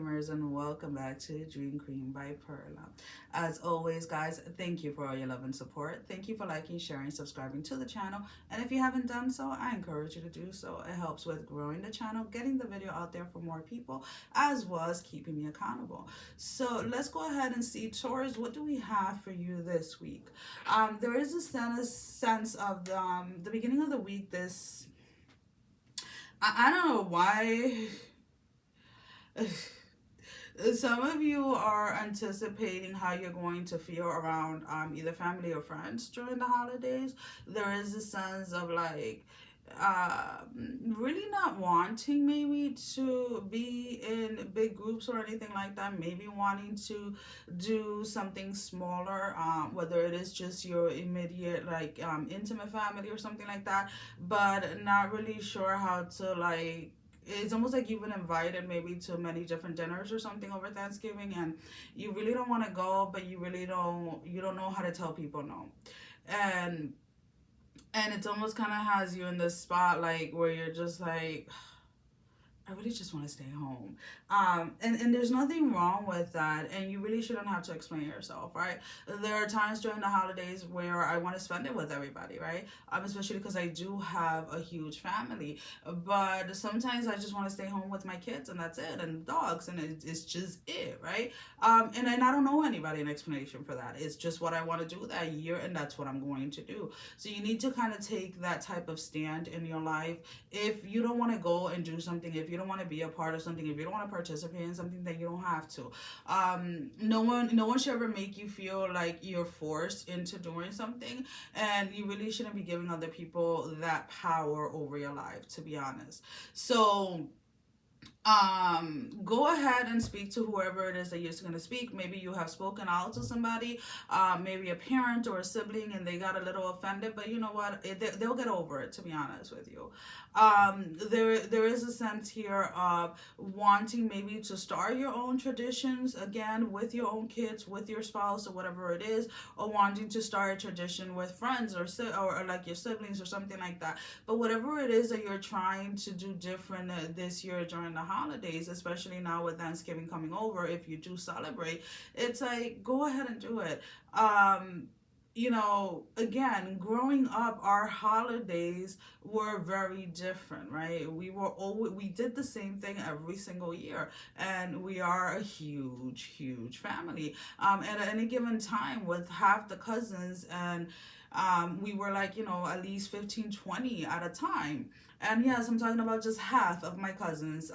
Creamers, and welcome back to Dream Cream by Perla. As always, guys, thank you for all your love and support. Thank you for liking, sharing, subscribing to the channel. And if you haven't done so, I encourage you to do so. It helps with growing the channel, getting the video out there for more people, as well as keeping me accountable. So let's go ahead and see, Taurus, what do we have for you this week? There is a sense of the beginning of the week. I don't know why. Some of you are anticipating how you're going to feel around either family or friends during the holidays. There is a sense of like really not wanting maybe to be in big groups or anything like that, maybe wanting to do something smaller, whether it is just your immediate like intimate family or something like that, but not really sure how to like. It's almost like you've been invited maybe to many different dinners or something over Thanksgiving, and you really don't want to go, but you don't know how to tell people no. And it's almost kind of has you in this spot like where you're just like, I really just want to stay home. And there's nothing wrong with that. And you really shouldn't have to explain yourself, right? There are times during the holidays where I want to spend it with everybody, right? Especially because I do have a huge family. But sometimes I just want to stay home with my kids and that's it. And the dogs. And it's just it, right? And I don't know anybody an explanation for that. It's just what I want to do that year. And that's what I'm going to do. So you need to kind of take that type of stand in your life. If you don't want to go and do something, if you don't want to be a part of something, if you don't want to participate in something, then you don't have to. No one should ever make you feel like you're forced into doing something, and you really shouldn't be giving other people that power over your life, to be honest. So go ahead and speak to whoever it is that you're going to speak. Maybe you have spoken out to somebody, maybe a parent or a sibling, and they got a little offended, but you know what, they'll get over it, to be honest with you. There is a sense here of wanting maybe to start your own traditions again with your own kids, with your spouse, or whatever it is, or wanting to start a tradition with friends or like your siblings or something like that. But whatever it is that you're trying to do different this year during the holidays, especially now with Thanksgiving coming over, if you do celebrate, it's like, go ahead and do it. You know, again, growing up, our holidays were very different, right? We did the same thing every single year, and we are a huge family. At any given time, with half the cousins, and we were like, you know, at least 15, 20 at a time. And yes, I'm talking about just half of my cousins.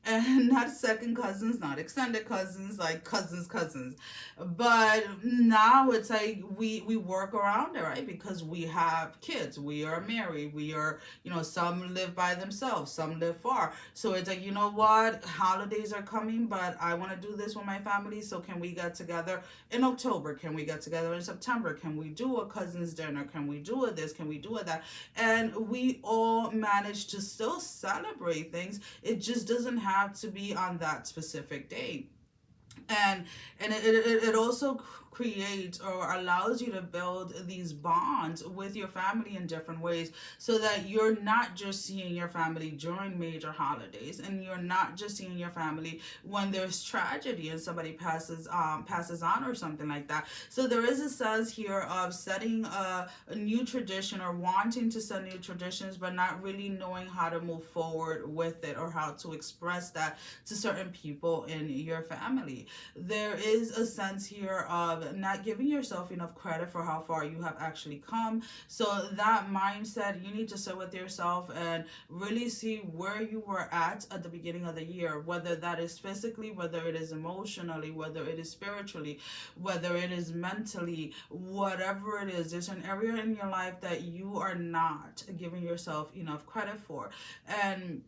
And not second cousins, not extended cousins, like cousins. But now it's like we work around it, right? Because we have kids, we are married, we are, you know, some live by themselves, some live far. So it's like, you know what, holidays are coming, but I want to do this with my family. So can we get together in October? Can we get together in September? Can we do a cousin's dinner? Can we do a this? Can we do a that? And we all manage to still celebrate things. It just doesn't have to be on that specific day. And it also creates or allows you to build these bonds with your family in different ways, so that you're not just seeing your family during major holidays, and you're not just seeing your family when there's tragedy and somebody passes on or something like that. So there is a sense here of setting a new tradition, or wanting to set new traditions, but not really knowing how to move forward with it, or how to express that to certain people in your family. There is a sense here of not giving yourself enough credit for how far you have actually come. So that mindset, you need to sit with yourself and really see where you were at the beginning of the year, whether that is physically, whether it is emotionally, whether it is spiritually, whether it is mentally, whatever it is. There's an area in your life that you are not giving yourself enough credit for. And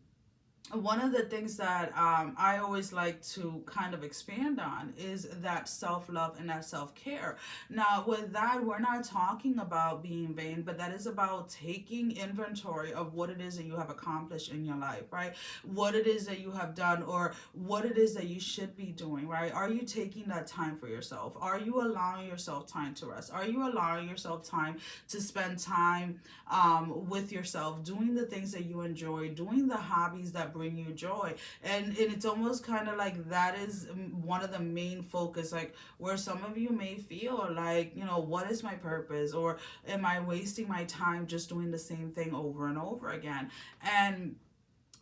one of the things that I always like to kind of expand on is that self-love and that self-care. Now, with that, we're not talking about being vain, but that is about taking inventory of what it is that you have accomplished in your life, right? What it is that you have done, or what it is that you should be doing, right? Are you taking that time for yourself? Are you allowing yourself time to rest? Are you allowing yourself time to spend time with yourself, doing the things that you enjoy, doing the hobbies that that bring you joy. And it's almost kind of like that is one of the main focus, like where some of you may feel like, what is my purpose, or am I wasting my time just doing the same thing over and over again? And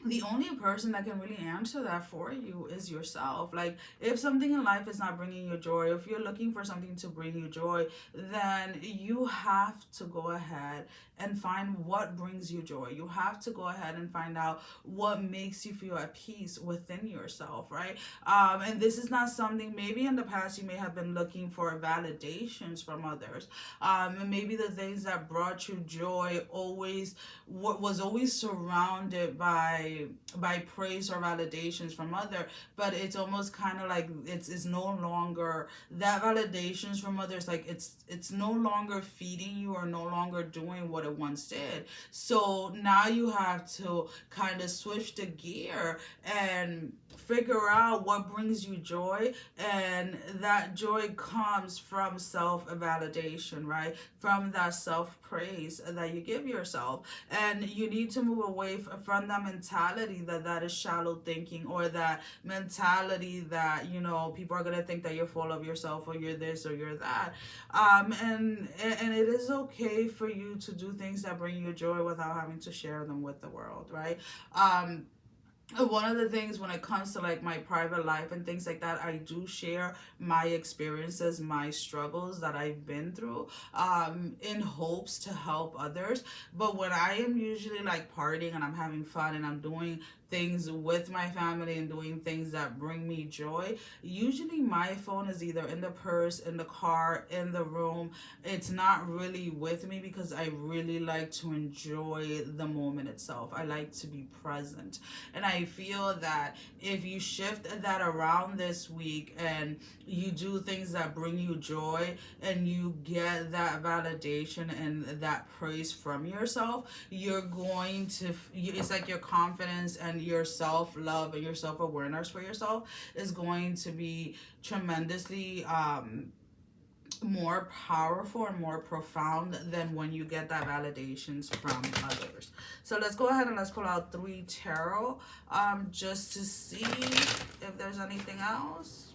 the only person that can really answer that for you is yourself. Like, if something in life is not bringing you joy, if you're looking for something to bring you joy, then you have to go ahead and find what brings you joy. You have to go ahead and find out what makes you feel at peace within yourself, right? And this is not something, maybe in the past you may have been looking for validations from others. And maybe the things that brought you joy was always surrounded by praise or validations from other, but it's almost kind of like it's no longer that validations from others, like it's no longer feeding you or no longer doing what it once did. So now you have to kind of switch the gear and figure out what brings you joy, and that joy comes from self-validation, right? From that self-praise that you give yourself. And you need to move away from that mentality that is shallow thinking, or that mentality that, people are going to think that you're full of yourself, or you're this or you're that. And it is okay for you to do things that bring you joy without having to share them with the world, right? One of the things when it comes to like my private life and things like that, I do share my experiences, my struggles that I've been through, in hopes to help others. But when I am usually like partying and I'm having fun and I'm doing things with my family and doing things that bring me joy, usually my phone is either in the purse, in the car, in the room. It's not really with me, because I really like to enjoy the moment itself. I like to be present. And I feel that if you shift that around this week and you do things that bring you joy, and you get that validation and that praise from yourself, you're going to, it's like your confidence and your self-love and your self-awareness for yourself is going to be tremendously more powerful and more profound than when you get that validations from others. So let's go ahead and let's pull out 3 tarot, just to see if there's anything else.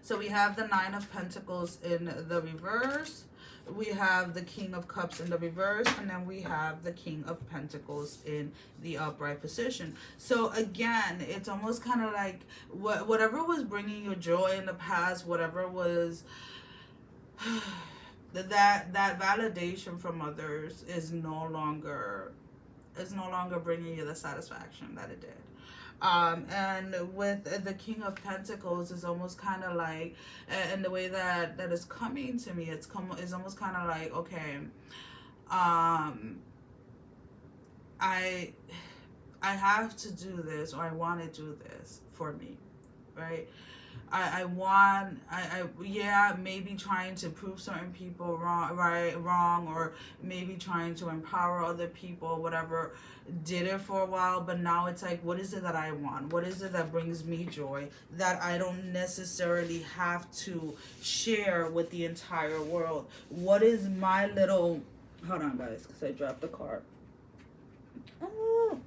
So we have the 9 of Pentacles in the reverse. We have the King of Cups in the reverse, and then we have the King of Pentacles in the upright position. So again, it's almost kind of like whatever was bringing you joy in the past, whatever was that validation from others is no longer bringing you the satisfaction that it did. And with the King of Pentacles, is almost kind of like, and the way that is coming to me, is almost kind of like, okay, I have to do this, or I want to do this for me, right? Yeah, maybe trying to prove certain people wrong, or maybe trying to empower other people, whatever, did it for a while, but now it's like, what is it that I want? What is it that brings me joy that I don't necessarily have to share with the entire world? What is my little, hold on guys, because I dropped the card. Oh.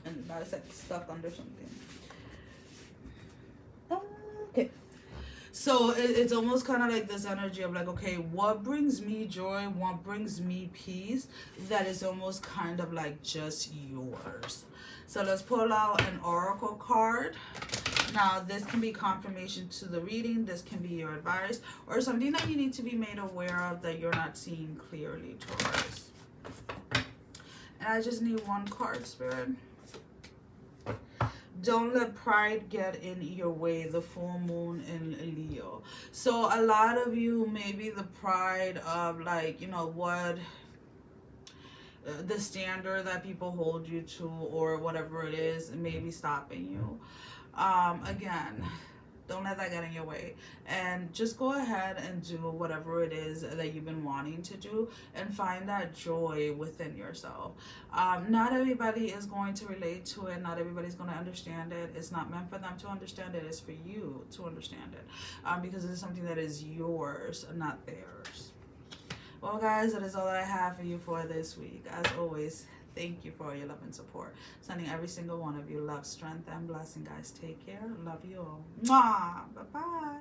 And now it's like stuck under something. Okay, so it's almost kind of like this energy of like, okay, what brings me joy, what brings me peace, that is almost kind of like just yours. So let's pull out an oracle card. Now this can be confirmation to the reading, this can be your advice, or something that you need to be made aware of that you're not seeing clearly, Taurus. And I just need one card, Spirit. Don't let pride get in your way, the full moon in Leo. So a lot of you, maybe the pride of like, what the standard that people hold you to, or whatever it is, may be stopping you. Again, don't let that get in your way, and just go ahead and do whatever it is that you've been wanting to do, and find that joy within yourself. Not everybody is going to relate to it. Not everybody's going to understand it. It's not meant for them to understand it. It's for you to understand it, because it's something that is yours, not theirs. Well, guys, that is all that I have for you for this week. As always, thank you for your love and support. Sending every single one of you love, strength, and blessing, guys. Take care. Love you all. Mwah. Bye-bye.